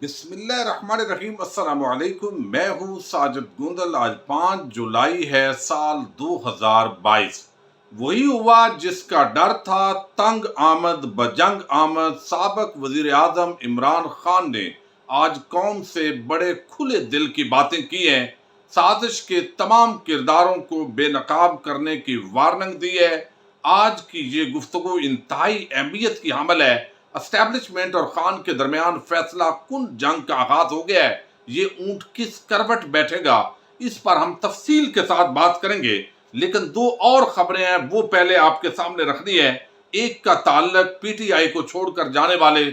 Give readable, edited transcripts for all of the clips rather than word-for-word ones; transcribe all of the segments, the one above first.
بسم اللہ الرحمن الرحیم، السلام علیکم۔ میں ہوں ساجد گوندل۔ آج 5 جولائی ہے، سال 2022۔ وہی ہوا جس کا ڈر تھا، تنگ آمد بجنگ آمد۔ سابق وزیر اعظم عمران خان نے آج قوم سے بڑے کھلے دل کی باتیں کی ہیں۔ سازش کے تمام کرداروں کو بے نقاب کرنے کی وارننگ دی ہے۔ آج کی یہ گفتگو انتہائی اہمیت کی حامل ہے۔ اسٹیبلشمنٹ اور خان کے درمیان فیصلہ کن جنگ کا آغاز ہو گیا ہے۔ یہ اونٹ کس کروٹ بیٹھے گا، اس پر ہم تفصیل کے ساتھ بات کریں گے، لیکن 2 اور خبریں ہیں، وہ پہلے آپ کے سامنے رکھنی ہے۔ ایک کا تعلق پی ٹی آئی کو چھوڑ کر جانے والے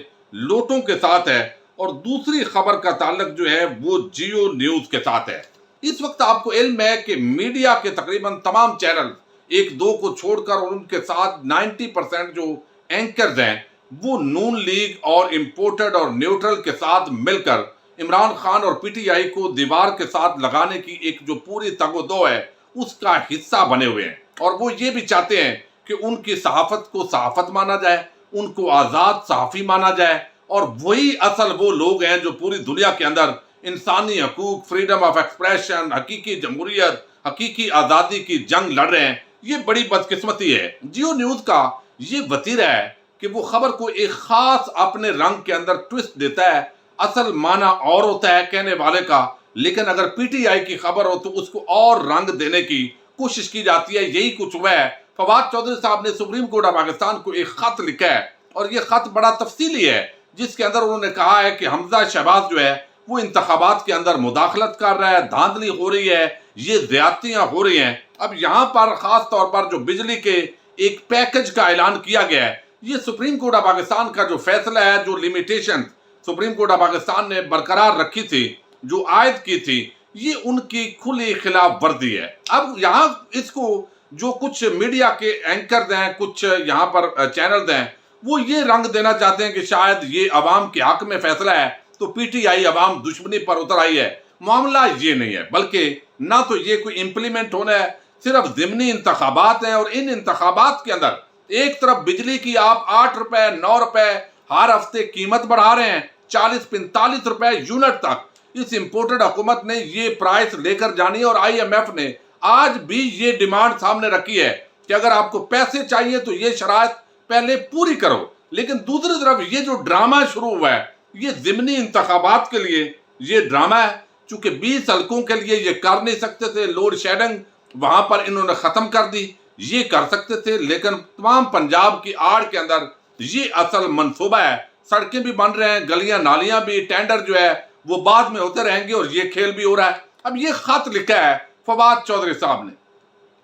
لوٹوں کے ساتھ ہے، اور دوسری خبر کا تعلق جو ہے وہ جیو نیوز کے ساتھ ہے۔ اس وقت آپ کو علم ہے کہ میڈیا کے تقریباً تمام چینل، 1-2 کو چھوڑ کر، اور ان کے ساتھ 90% جو اینکرز ہیں وہ نون لیگ اور امپورٹڈ اور نیوٹرل کے ساتھ مل کر عمران خان اور پی ٹی آئی کو دیوار کے ساتھ لگانے کی ایک جو پوری تگ و دو ہے اس کا حصہ بنے ہوئے ہیں، اور وہ یہ بھی چاہتے ہیں کہ ان کی صحافت کو صحافت مانا جائے، ان کو آزاد صحافی مانا جائے، اور وہی اصل وہ لوگ ہیں جو پوری دنیا کے اندر انسانی حقوق، فریڈم آف ایکسپریشن، حقیقی جمہوریت، حقیقی آزادی کی جنگ لڑ رہے ہیں۔ یہ بڑی بدقسمتی ہے۔ جیو نیوز کا یہ وتیرہ ہے کہ وہ خبر کو ایک خاص اپنے رنگ کے اندر ٹویسٹ دیتا ہے۔ اصل معنی اور ہوتا ہے کہنے والے کا، لیکن اگر پی ٹی آئی کی خبر ہو تو اس کو اور رنگ دینے کی کوشش کی جاتی ہے۔ یہی کچھ ہوا ہے۔ فواد چودھری صاحب نے سپریم کورٹ آف پاکستان کو ایک خط لکھا ہے، اور یہ خط بڑا تفصیلی ہے، جس کے اندر انہوں نے کہا ہے کہ حمزہ شہباز جو ہے وہ انتخابات کے اندر مداخلت کر رہا ہے، دھاندلی ہو رہی ہے، یہ زیادتیاں ہو رہی ہیں۔ اب یہاں پر خاص طور پر جو بجلی کے ایک پیکج کا اعلان کیا گیا ہے، یہ سپریم کورٹ آف پاکستان کا جو فیصلہ ہے، جو limitation supreme court of Pakistan نے برقرار رکھی تھی، جو عائد کی تھی، یہ ان کی کھلی خلاف ورزی ہے۔ اب یہاں اس کو جو کچھ میڈیا کے اینکرز ہیں، کچھ یہاں پر چینلز ہیں، وہ یہ رنگ دینا چاہتے ہیں کہ شاید یہ عوام کے حق میں فیصلہ ہے تو پی ٹی آئی عوام دشمنی پر اتر آئی ہے۔ معاملہ یہ نہیں ہے، بلکہ نہ تو یہ کوئی امپلیمنٹ ہونا ہے، صرف ضمنی انتخابات ہیں، اور ان انتخابات کے اندر ایک طرف بجلی کی آپ 8 روپے 9 روپے ہر ہفتے قیمت بڑھا رہے ہیں، 40-45 روپے یونٹ تک اس امپورٹڈ حکومت نے یہ پرائس لے کر جانی ہے، اور آئی ایم ایف نے آج بھی یہ ڈیمانڈ سامنے رکھی ہے کہ اگر آپ کو پیسے چاہیے تو یہ شرائط پہلے پوری کرو۔ لیکن دوسری طرف یہ جو ڈرامہ شروع ہوا ہے، یہ ضمنی انتخابات کے لیے یہ ڈرامہ ہے، چونکہ 20 حلقوں کے لیے یہ کر نہیں سکتے تھے، لوڈ شیڈنگ وہاں پر انہوں نے ختم کر دی، یہ کر سکتے تھے، لیکن تمام پنجاب کی آڑ کے اندر یہ اصل منصوبہ ہے۔ سڑکیں بھی بن رہے ہیں، گلیاں نالیاں بھی، ٹینڈر جو ہے وہ بعد میں ہوتے رہیں گے، اور یہ کھیل بھی ہو رہا ہے۔ اب یہ خط لکھا ہے فواد چودھری صاحب نے،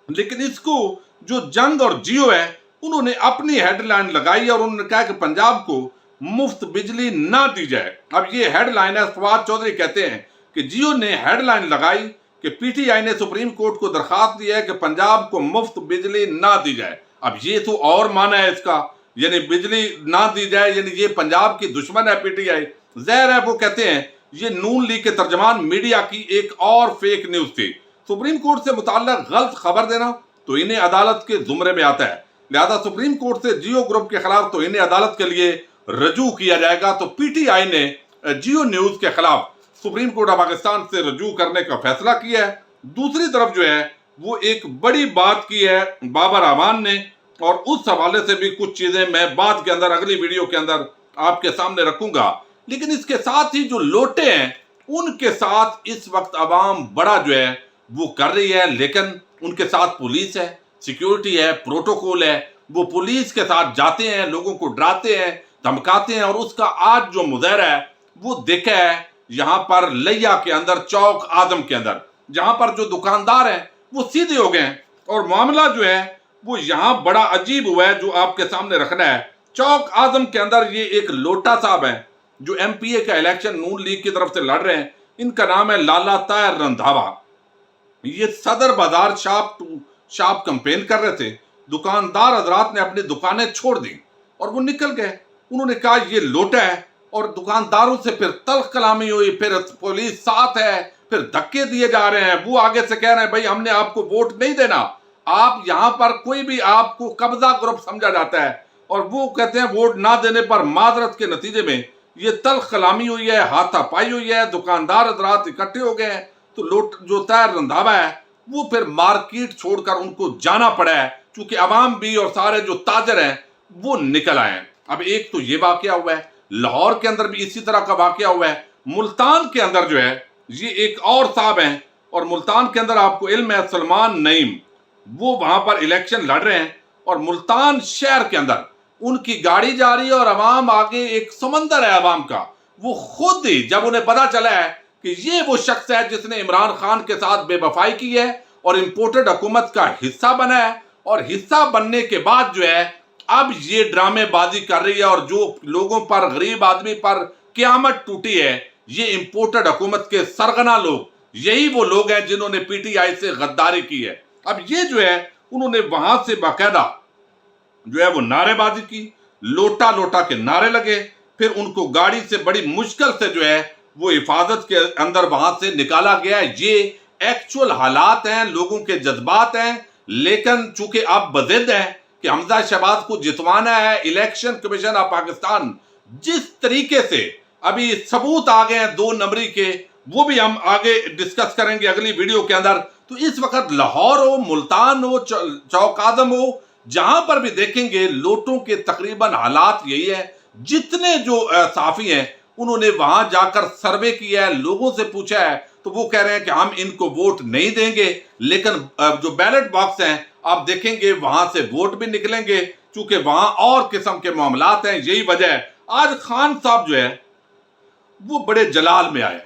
لیکن اس کو جو جنگ اور جیو ہے انہوں نے اپنی ہیڈ لائن لگائی، اور انہوں نے کہا کہ پنجاب کو مفت بجلی نہ دی جائے۔ اب یہ ہیڈ لائن ہے، فواد چودھری کہتے ہیں کہ جیو نے ہیڈ لائن لگائی کہ پی ٹی آئی نے سپریم کورٹ کو درخواست دی ہے کہ پنجاب کو مفت بجلی نہ دی جائے۔ اب یہ تو اور معنی ہے اس کا، یعنی بجلی نہ دی جائے یعنی یہ پنجاب کی دشمن ہے پی ٹی آئی۔ ظاہر ہے وہ کہتے ہیں یہ نون لیگ کے ترجمان میڈیا کی ایک اور فیک نیوز تھی۔ سپریم کورٹ سے متعلق غلط خبر دینا تو انہیں عدالت کے زمرے میں آتا ہے، لہذا سپریم کورٹ سے جیو گروپ کے خلاف تو انہیں عدالت کے لیے رجوع کیا جائے گا۔ تو پی ٹی آئی نے جیو نیوز کے خلاف سپریم کورٹ آف پاکستان سے رجوع کرنے کا فیصلہ کیا ہے۔ دوسری طرف جو ہے وہ ایک بڑی بات کی ہے بابر اعوان نے، اور اس حوالے سے بھی کچھ چیزیں میں بعد کے اندر اگلی ویڈیو کے اندر آپ کے سامنے رکھوں گا۔ لیکن اس کے ساتھ ہی جو لوٹے ہیں ان کے ساتھ اس وقت عوام بڑا جو ہے وہ کر رہی ہے، لیکن ان کے ساتھ پولیس ہے، سیکیورٹی ہے، پروٹوکول ہے۔ وہ پولیس کے ساتھ جاتے ہیں، لوگوں کو ڈراتے ہیں، دھمکاتے ہیں، اور اس کا آج جو مظاہرہ ہے وہ دیکھا ہے یہاں پر لیا کے اندر، چوک آزم کے اندر، جہاں پر جو دکاندار ہیں وہ سیدھے ہو گئے ہیں، اور معاملہ جو ہے وہ یہاں بڑا عجیب ہوا ہے جو آپ کے سامنے رکھنا ہے۔ چوک آزم کے اندر یہ ایک لوٹا صاحب ہیں جو ایم پی اے کا الیکشن نون لیگ کی طرف سے لڑ رہے ہیں، ان کا نام ہے لالا طاہر رندھاوا۔ یہ صدر بازار شاپ ٹو شاپ کمپین کر رہے تھے، دکاندار حضرات نے اپنی دکانیں چھوڑ دی اور وہ نکل گئے۔ انہوں نے کہا یہ لوٹا ہے، اور دکانداروں سے پھر تلخ کلامی ہوئی، پھر پولیس ساتھ ہے، پھر دھکے دیے جا رہے ہیں۔ وہ آگے سے کہہ رہے ہیں بھائی ہم نے آپ کو ووٹ نہیں دینا، آپ یہاں پر کوئی بھی آپ کو قبضہ گروپ سمجھا جاتا ہے، اور وہ کہتے ہیں ووٹ نہ دینے پر معذرت کے نتیجے میں یہ تلخ کلامی ہوئی ہے، ہاتھا پائی ہوئی ہے، دکاندار حضرات اکٹھے ہو گئے ہیں، تو جو تیر رندھاوا ہے وہ پھر مارکیٹ چھوڑ کر ان کو جانا پڑا ہے، چونکہ عوام بھی اور سارے جو تاجر ہیں وہ نکل آئے ہیں۔ اب ایک تو یہ واقعہ ہوا ہے، لاہور کے اندر بھی اسی طرح کا واقعہ ہوا ہے، ملتان کے اندر جو ہے یہ ایک اور صاحب ہیں، اور ملتان کے اندر آپ کو علم ہے سلمان نعیم، وہ وہاں پر الیکشن لڑ رہے ہیں، اور ملتان شہر کے اندر ان کی گاڑی جا رہی ہے اور عوام آگے ایک سمندر ہے عوام کا، وہ خود ہی جب انہیں پتا چلا ہے کہ یہ وہ شخص ہے جس نے عمران خان کے ساتھ بے وفائی کی ہے اور امپورٹڈ حکومت کا حصہ بنا ہے، اور حصہ بننے کے بعد جو ہے اب یہ ڈرامے بازی کر رہی ہے، اور جو لوگوں پر، غریب آدمی پر قیامت ٹوٹی ہے، یہ امپورٹڈ حکومت کے سرغنہ لوگ، یہی وہ لوگ ہیں جنہوں نے پی ٹی آئی سے غداری کی ہے۔ اب یہ جو ہے انہوں نے وہاں سے باقاعدہ جو ہے وہ نعرے بازی کی، لوٹا لوٹا کے نعرے لگے، پھر ان کو گاڑی سے بڑی مشکل سے جو ہے وہ حفاظت کے اندر وہاں سے نکالا گیا ہے۔ یہ ایکچول حالات ہیں، لوگوں کے جذبات ہیں، لیکن چونکہ آپ بضد ہیں کہ حمزہ شہباز کو جتوانا ہے، الیکشن کمیشن آف پاکستان جس طریقے سے ابھی ثبوت آ گئے ہیں 2 نمبری کے، وہ بھی ہم آگے ڈسکس کریں گے اگلی ویڈیو کے اندر۔ تو اس وقت لاہور ہو، ملتان ہو، چوک آدم ہو، جہاں پر بھی دیکھیں گے لوٹوں کے تقریباً حالات یہی ہے۔ جتنے جو صحافی ہیں انہوں نے وہاں جا کر سروے کیا ہے، لوگوں سے پوچھا ہے، تو وہ کہہ رہے ہیں کہ ہم ان کو ووٹ نہیں دیں گے، لیکن جو بیلٹ باکس ہیں آپ دیکھیں گے وہاں سے ووٹ بھی نکلیں گے، چونکہ وہاں اور قسم کے معاملات ہیں۔ یہی وجہ ہے آج خان صاحب جو ہے وہ بڑے جلال میں آئے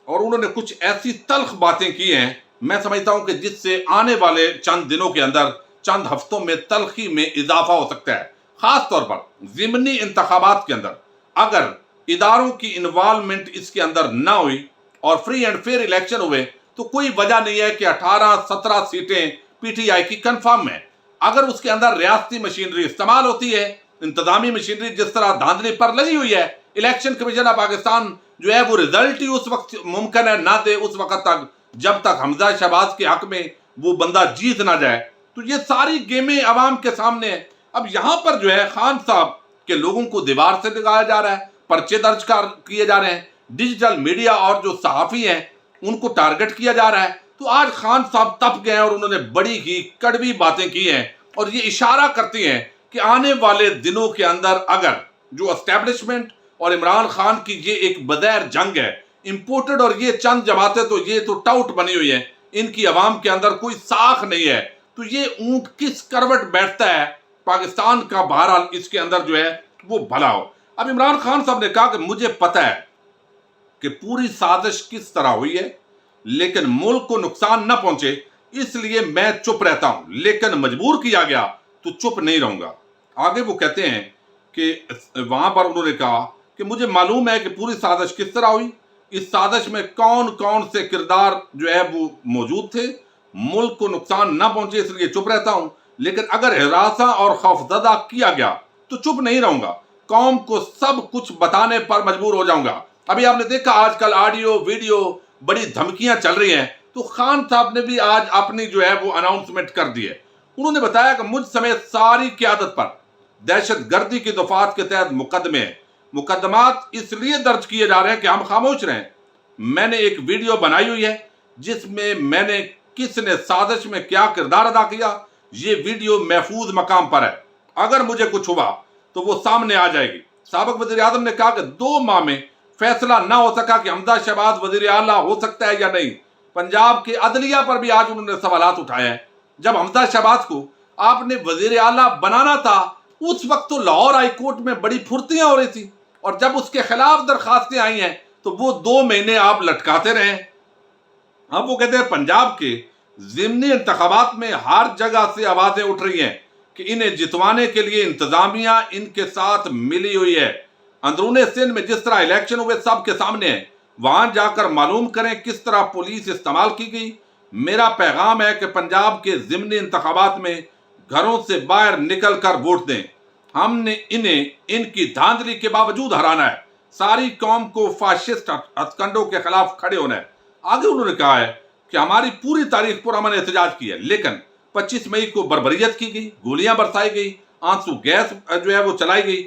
اور انہوں نے کچھ ایسی تلخ باتیں کی ہیں، میں سمجھتا ہوں کہ جس سے آنے والے چند دنوں کے اندر، چند ہفتوں میں تلخی میں اضافہ ہو سکتا ہے، خاص طور پر ضمنی انتخابات کے اندر اگر اداروں کی انوالومنٹ اس کے اندر نہ ہوئی اور فری اینڈ فیئر الیکشن ہوئے تو کوئی وجہ نہیں ہے کہ 18-17 سیٹیں پی ٹی آئی کی کنفرم ہیں۔ اگر اس کے اندر ریاستی مشینری استعمال ہوتی ہے، انتظامی مشینری جس طرح دھاندلی پر لگی ہوئی ہے، الیکشن کمیشن آف پاکستان جو ہے وہ رزلٹ ہی اس وقت ممکن ہے نہ دے، اس وقت تک جب تک حمزہ شہباز کے حق میں وہ بندہ جیت نہ جائے۔ تو یہ ساری گیمیں عوام کے سامنے ہیں۔ اب یہاں پر جو ہے خان صاحب کے لوگوں کو دیوار سے لگایا جا رہا ہے، پرچے درج کیے جا رہے ہیں، ڈیجیٹل میڈیا اور جو صحافی ہیں ان کو ٹارگٹ کیا جا رہا ہے۔ تو آج خان صاحب تپ گئے ہیں اور انہوں نے بڑی ہی کڑوی باتیں کی ہیں، اور یہ اشارہ کرتی ہیں کہ آنے والے دنوں کے اندر اگر جو اسٹیبلشمنٹ اور عمران خان کی یہ ایک بدیر جنگ ہے، امپورٹڈ اور یہ چند جماعتیں تو یہ تو ٹاؤٹ بنی ہوئی ہیں، ان کی عوام کے اندر کوئی ساکھ نہیں ہے، تو یہ اونٹ کس کروٹ بیٹھتا ہے پاکستان کا، بہرحال اس کے اندر جو ہے وہ بھلا ہو۔ اب عمران خان صاحب نے کہا کہ مجھے پتہ ہے کہ پوری سازش کس طرح ہوئی ہے، لیکن ملک کو نقصان نہ پہنچے اس لیے میں چپ رہتا ہوں، لیکن مجبور کیا گیا تو چپ نہیں رہوں گا۔ آگے وہ کہتے ہیں کہ وہاں پر انہوں نے کہا کہ مجھے معلوم ہے کہ پوری سازش کس طرح ہوئی، اس سازش میں کون کون سے کردار جو ہے وہ موجود تھے، ملک کو نقصان نہ پہنچے اس لیے چپ رہتا ہوں، لیکن اگر ہراساں اور خوفزدہ کیا گیا تو چپ نہیں رہوں گا، قوم کو سب کچھ بتانے پر مجبور ہو جاؤں گا۔ ابھی آپ نے دیکھا آج کل آڈیو ویڈیو بڑی دھمکیاں چل رہی ہیں، تو خان صاحب نے بھی آج اپنی جو ہے وہ اناؤنسمنٹ کر دی ہے۔ انہوں نے بتایا کہ مجھ سمیت ساری قیادت پر دہشت گردی کی دفعات کے تحت مقدمے ہیں، مقدمات اس لیے درج کیے جا رہے ہیں کہ ہم خاموش رہیں۔ میں نے ایک ویڈیو بنائی ہوئی ہے جس میں نے کس نے سازش میں کیا کردار ادا کیا، یہ ویڈیو محفوظ مقام پر ہے، اگر مجھے کچھ ہوا تو وہ سامنے آ جائے گی۔ سابق وزیر اعظم نے کہا کہ 2 ماہ میں فیصلہ نہ ہو سکا کہ حمزہ شہباز وزیر اعلیٰ ہو سکتا ہے یا نہیں۔ پنجاب کے عدلیہ پر بھی آج انہوں نے سوالات اٹھائے ہیں۔ جب حمزہ شہباز کو آپ نے وزیر اعلیٰ بنانا تھا اس وقت تو لاہور ہائی کورٹ میں بڑی پھرتیاں ہو رہی تھی، اور جب اس کے خلاف درخواستیں آئی ہیں تو وہ 2 مہینے آپ لٹکاتے رہے۔ اب وہ کہتے ہیں پنجاب کے ضمنی انتخابات میں ہر جگہ سے آوازیں اٹھ رہی ہیں کہ انہیں جتوانے کے لیے انتظامیہ ان کے ساتھ ملی ہوئی ہے۔ اندرون سندھ میں جس طرح الیکشن ہوئے سب کے سامنے ہیں، وہاں جا کر معلوم کریں کس طرح پولیس استعمال کی گئی۔ میرا پیغام ہے کہ پنجاب کے ضمنی انتخابات میں گھروں سے باہر نکل کر ووٹ دیں، ہم نے انہیں ان کی دھاندلی کے باوجود ہرانا ہے، ساری قوم کو فاشسٹ ہتھ کنڈوں کے خلاف کھڑے ہونا ہے۔ آگے انہوں نے کہا ہے کہ ہماری پوری تاریخ پر امن احتجاج کی ہے، لیکن 25 مئی کو بربریت کی گئی، گولیاں برسائی گئی، آنسو گیس جو ہے وہ چلائی گئی،